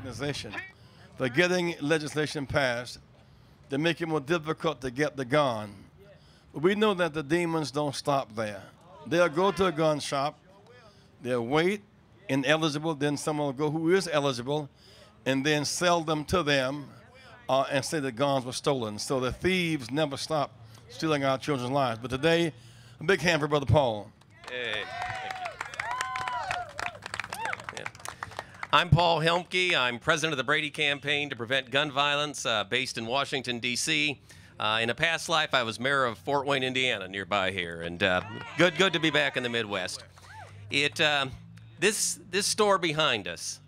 organization for getting legislation passed to make it more difficult to get the gun. But we know that the demons don't stop there. They'll go to a gun shop, they'll wait, ineligible, then someone will go who is eligible, and then sell them to them and say the guns were stolen. So the thieves never stop stealing our children's lives. But today, a big hand for Brother Paul. Hey, thank you. I'm Paul Helmke. I'm president of the Brady Campaign to Prevent Gun Violence, based in Washington, D.C. In a past life, I was mayor of Fort Wayne, Indiana, nearby here, and good to be back in the Midwest. This store behind us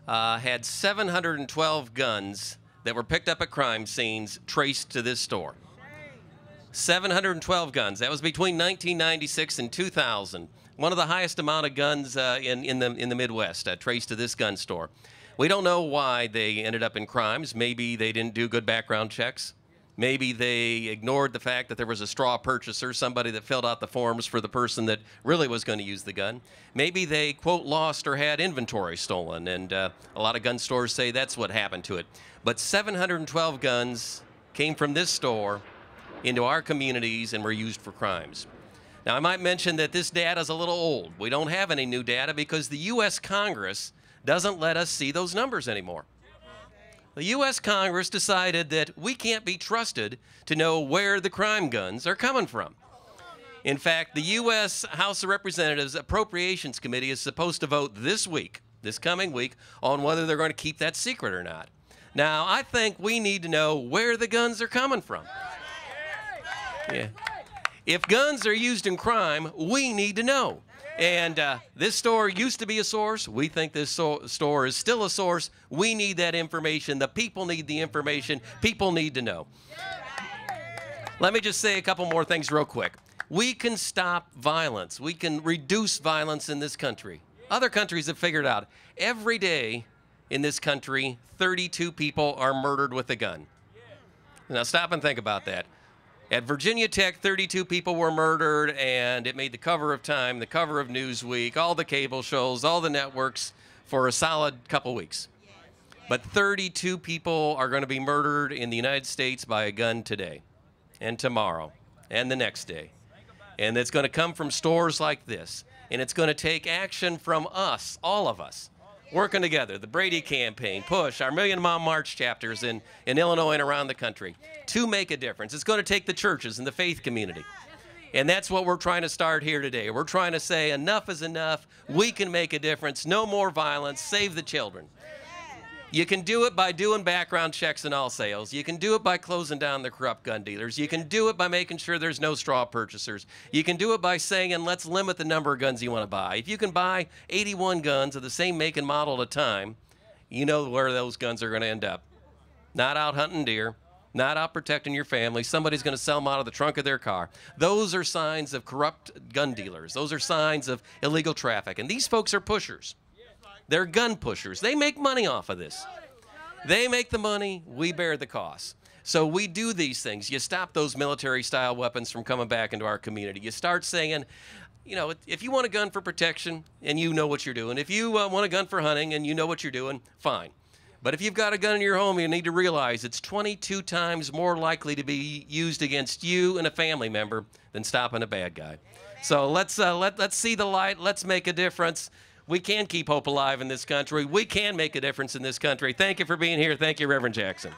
had 712 guns that were picked up at crime scenes traced to this store. 712 guns. That was between 1996 and 2000. One of the highest amount of guns in the Midwest traced to this gun store. We don't know why they ended up in crimes. Maybe they didn't do good background checks. Maybe they ignored the fact that there was a straw purchaser, somebody that filled out the forms for the person that really was going to use the gun. Maybe they, quote, lost or had inventory stolen, and a lot of gun stores say that's what happened to it. But 712 guns came from this store into our communities and were used for crimes. Now, I might mention that this data is a little old. We don't have any new data because the U.S. Congress doesn't let us see those numbers anymore. The U.S. Congress decided that we can't be trusted to know where the crime guns are coming from. In fact, the U.S. House of Representatives Appropriations Committee is supposed to vote this week, this coming week, on whether they're going to keep that secret or not. Now, I think we need to know where the guns are coming from. Yeah. If guns are used in crime, we need to know. And this store used to be a source. We think this store is still a source. We need that information. The people need the information. People need to know. Let me just say a couple more things real quick. We can stop violence. We can reduce violence in this country. Other countries have figured out every day in this country, 32 people are murdered with a gun. Now stop and think about that. At Virginia Tech, 32 people were murdered, and it made the cover of Time, the cover of Newsweek, all the cable shows, all the networks for a solid couple weeks. But 32 people are going to be murdered in the United States by a gun today and tomorrow and the next day. And it's going to come from stores like this. And it's going to take action from us, all of us, working together, the Brady Campaign, PUSH, our Million Mile March chapters in Illinois and around the country, to make a difference. It's going to take the churches and the faith community. And that's what we're trying to start here today. We're trying to say enough is enough. We can make a difference. No more violence. Save the children. You can do it by doing background checks in all sales. You can do it by closing down the corrupt gun dealers. You can do it by making sure there's no straw purchasers. You can do it by saying, and let's limit the number of guns you want to buy. If you can buy 81 guns of the same make and model at a time, you know where those guns are going to end up. Not out hunting deer, not out protecting your family. Somebody's going to sell them out of the trunk of their car. Those are signs of corrupt gun dealers. Those are signs of illegal traffic. And these folks are pushers. They're gun pushers. They make money off of this. They make the money, we bear the cost. So we do these things. You stop those military-style weapons from coming back into our community. You start saying, you know, if you want a gun for protection and you know what you're doing, if you want a gun for hunting and you know what you're doing, fine. But if you've got a gun in your home, you need to realize it's 22 times more likely to be used against you and a family member than stopping a bad guy. So let's see the light. Let's make a difference. We can keep hope alive in this country. We can make a difference in this country. Thank you for being here. Thank you, Reverend Jackson.